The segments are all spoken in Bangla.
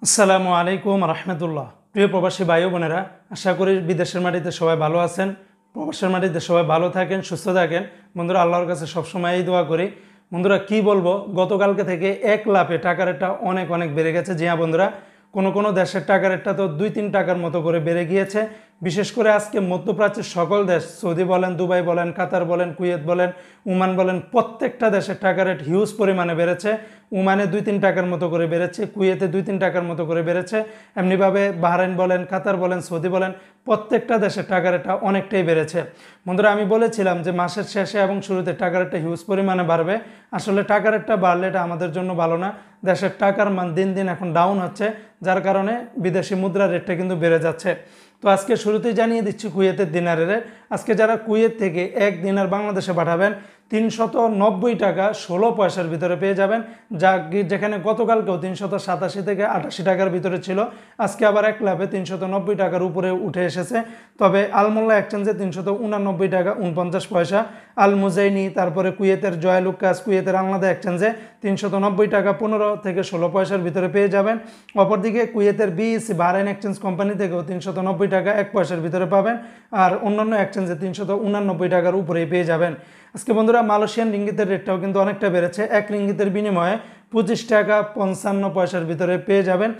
আসসালামু আলাইকুম রহমতুল্লাহ। প্রিয় প্রবাসী ভাই বোনেরা, আশা করি বিদেশের মাটিতে সবাই ভালো আছেন, প্রবাসের মাটিতে সবাই ভালো থাকেন, সুস্থ থাকেন। বন্ধুরা, আল্লাহর কাছে সবসময় এই দোয়া করি। বন্ধুরা, কি বলবো, গতকালকে থেকে এক লাফে টাকা রেটটা অনেক অনেক বেড়ে গেছে। জি হ্যাঁ বন্ধুরা, কোনো দেশের টাকা রেটটা তো 2-3 টাকার মতো করে বেড়ে গিয়েছে। বিশেষ করে আজকে মধ্যপ্রাচ্যের সকল দেশ, সৌদি বলেন, দুবাই বলেন, কাতার বলেন, কুয়েত বলেন, ওমান বলেন, প্রত্যেকটা দেশের টাকা রেট হিউজ পরিমাণে বেড়েছে। ওমানে 2-3 টাকার মতো করে বেড়েছে, কুয়েতে 2-3 টাকার মতো করে বেড়েছে। এমনিভাবে বাহরাইন বলেন, কাতার বলেন, সৌদি বলেন, প্রত্যেকটা দেশের টাকা রেটটা অনেকটাই বেড়েছে। বন্ধুরা, আমি বলেছিলাম যে মাসের শেষে এবং শুরুতে টাকা রেটটা হিউজ পরিমাণে বাড়বে। আসলে টাকা রেটটা বাড়লে এটা আমাদের জন্য ভালো না। দেশের টাকার মান দিন দিন এখন ডাউন হচ্ছে, যার কারণে বিদেশি মুদ্রা রেটটা কিন্তু বেড়ে যাচ্ছে। তো আজকে শুরুতেই জানিয়ে দিচ্ছি কুয়েতের দিনারের রেট। আজকে যারা কুয়েত থেকে 1 দিনার বাংলাদেশে পাঠাবেন 390 টাকা 16 পয়সার ভিতরে পেয়ে যাবেন, যেখানে গতকালকেও 387 থেকে 88 টাকার ভিতরে ছিল। আজকে আবার এক লাফে 390 টাকার উপরে উঠে এসেছে। তবে আলমোল্লা এক্সচেঞ্জে 389 টাকা 49 পয়সা, আল মুজাইনি, তারপরে কুয়েতের জয়ালুকাস, কুয়েতের আলনাদা এক্সচেঞ্জে 390 টাকা 15 থেকে 16 পয়সার ভিতরে পেয়ে যাবেন। অপরদিকে কুয়েতের বিইসি বাহরাইন এক্সচেঞ্জ কোম্পানি থেকেও 390 টাকা 1 পয়সার ভিতরে পাবেন, আর অন্যান্য এক্সচেঞ্জে 389 টাকার উপরেই পেয়ে যাবেন। আজকে বন্ধুরা, মালয়েশিয়ান রিঙ্গিতের রেটটাও কিন্তু অনেকটা বেড়েছে। 1 রিঙ্গিতের বিনিময়ে 25 টাকা 55 পয়সার ভিতরে পেয়ে যাবেন।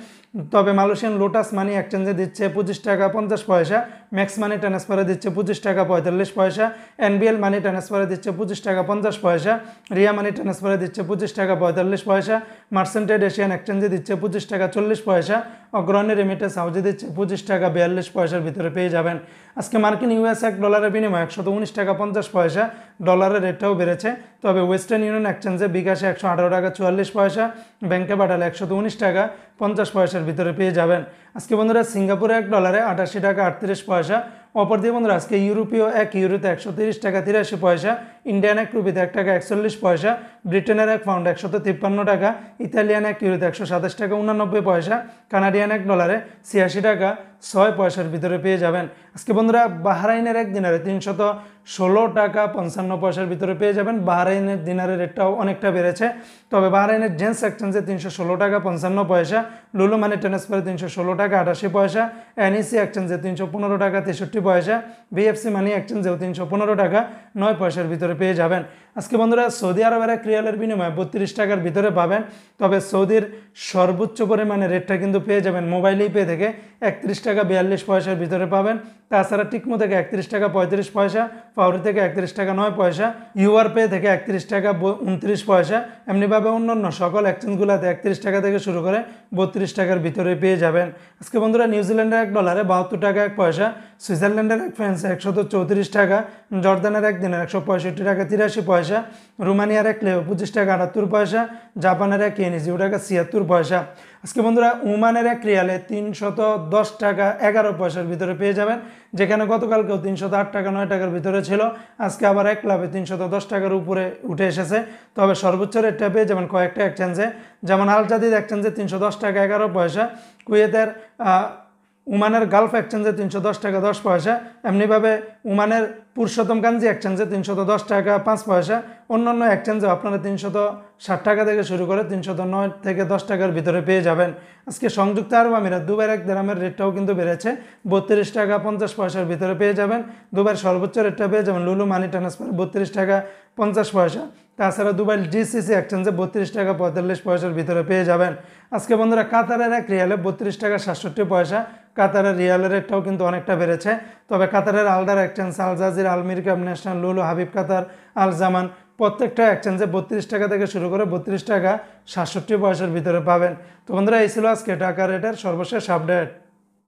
তবে মালয়েশিয়ান লোটাস মানি এক্সচেঞ্জে দিচ্ছে 25 টাকা 50 পয়সা, ম্যাক্স মানি ট্রান্সফারে দিচ্ছে 25 টাকা 45 পয়সা, এনবিএল মানি ট্রান্সফারে দিচ্ছে 25 টাকা 50 পয়সা, রিয়া মানি ট্রান্সফারে দিচ্ছে 25 টাকা 45 পয়সা, মার্সেন্টেড এশিয়ান এক্সচেঞ্জে দিচ্ছে 25 টাকা 40 পয়সা, অগ্রণী রেমিটেন্স হাউজে দিচ্ছে 25 টাকা 42 পয়সার ভিতরে পেয়ে যাবেন। আজকে মার্কিন ইউএস $1 বিনিময়ে 119 টাকা 50 পয়সা, ডলারের রেটটাও বেড়েছে। তবে ওয়েস্টার্ন ইউনিয়ন এক্সচেঞ্জে বিকাশে 118 টাকা 44 পয়সা, ব্যাংকে পাঠালে 119 টাকা 50 পয়সার ভিতরে পেয়ে যাবেন। আজকে বন্ধুরা, সিঙ্গাপুরে $1 88 টাকা 38 পয়সা। অপরদিকে বন্ধুরা, আজকে ইউরোপীয় 1 ইউরোতে 130 টাকা 83 পয়সা, ইন্ডিয়ান 1 রুপিতে 1 টাকা 41 পয়সা, ব্রিটেনের 1 পাউন্ড 153 টাকা, ইতালিয়ান 1 ইউরোতে 127 টাকা 89 পয়সা, কানাডিয়ান $1 86 টাকা 6 পয়সার ভিতরে পেয়ে যাবেন। আজকে বন্ধুরা, বাহরাইনের 1 দিনারে 316 টাকা 55 পয়সার ভিতরে পেয়ে যাবেন। বাহরাইনের দিনারের রেটটাও অনেকটা বেড়েছে। তবে বাহরাইনের জেন্স এক্সচেঞ্জে 316 টাকা 55 পয়সা, লুলু মানি ট্রান্সফারে 316 টাকা 88 পয়সা, এনইসি এক্সচেঞ্জে 315 টাকা 63 পয়সা, বিএফসি মানি এক্সচেঞ্জেও 315 টাকা 9 পয়সার ভিতরে পেয়ে যাবেন। আজকে বন্ধুরা, সৌদি আরবের 1 রিয়ালের বিনিময়ে 32 টাকার ভিতরে পাবেন। তবে সৌদির সর্বোচ্চ পরিমাণে রেটটা কিন্তু পেয়ে যাবেন মোবাইলেই পে থেকে 31 টাকা 42 পয়সার ভিতরে পাবেন। তাছাড়া টিকমো থেকে 31 টাকা 35 পয়সা, ফাউরি থেকে 31 টাকা 9 পয়সা, ইউআর পে থেকে 31 টাকা 29 পয়সা। এমনিভাবে অন্যান্য সকল এক্সচেঞ্জগুলোতে 31 টাকা থেকে শুরু করে 32 টাকার ভিতরে পেয়ে যাবেন। আজকে বন্ধুরা, নিউজিল্যান্ডের $1 72 টাকা 1 পয়সা, সুইজারল্যান্ডের 1 ফ্রান্সে 134 টাকা, জর্দানের 1 দিনের 165 টাকা 83 পয়সা, রোমানিয়ার 1 লেও 25 টাকা 78 পয়সা, জাপানের 1 ইয়েন 0 টাকা 76 পয়সা। আজকে বন্ধুরা, ওমানের 1 রিয়ালে 310 টাকা 11 পয়সার ভিতরে পেয়ে যাবেন, যেখানে গতকালকেও 308 টাকা 9 টাকার ভিতরে ছিল। আজকে আবার এক লাফে 310 টাকার উপরে উঠে এসেছে। তবে সর্বোচ্চ রেটটা পেয়ে যাবেন কয়েকটা এক্সচেঞ্জে, যেমন আল জাদিদ এক্সচেঞ্জে 310 টাকা 11 পয়সা, কুয়েতের ওমানের গালফ এক্সচেঞ্জে 310 টাকা 10 পয়সা, এমনিভাবে ওমানের পুরুষোত্তম গাঞ্জি এক্সচেঞ্জে 310 টাকা 5 পয়সা। অন্যান্য এক্সচেঞ্জে আপনারা 360 টাকা থেকে শুরু করে 309 থেকে 10 টাকার ভিতরে পেয়ে যাবেন। আজকে সংযুক্ত আরব আমিরাত দুবাইয়ের 1 দিরহামের রেটটাও কিন্তু বেড়েছে, 32 টাকা 50 পয়সার ভিতরে পেয়ে যাবেন। দুবাইয়ের সর্বোচ্চ রেটটা পেয়ে যাবেন লুলু মানি ট্রান্সফার 32 টাকা 50 পয়সা। তাছাড়া দুবাই জিসিসি এক্সচেঞ্জে 32 টাকা 45 পয়সার ভিতরে পেয়ে যাবেন। আজকে বন্ধুরা, কাতারের 1 রিয়ালে 32 টাকা 67 পয়সা। কাতারের রিয়ালের রেটটাও কিন্তু অনেকটা বেড়েছে। তবে কাতারের আলদার এক্সচেঞ্জ, আল জাজিরা, আল মিরকাব ন্যাশনাল, লুলু, হাবিব কাতার, আল জামান, প্রত্যেকটা এক্সচেঞ্জে 32 টাকা থেকে শুরু করে 32 টাকা 67 পয়সার ভিতরে পাবেন। তো বন্ধুরা, এই ছিল আজকে টাকা রেটের সর্বশেষ আপডেট।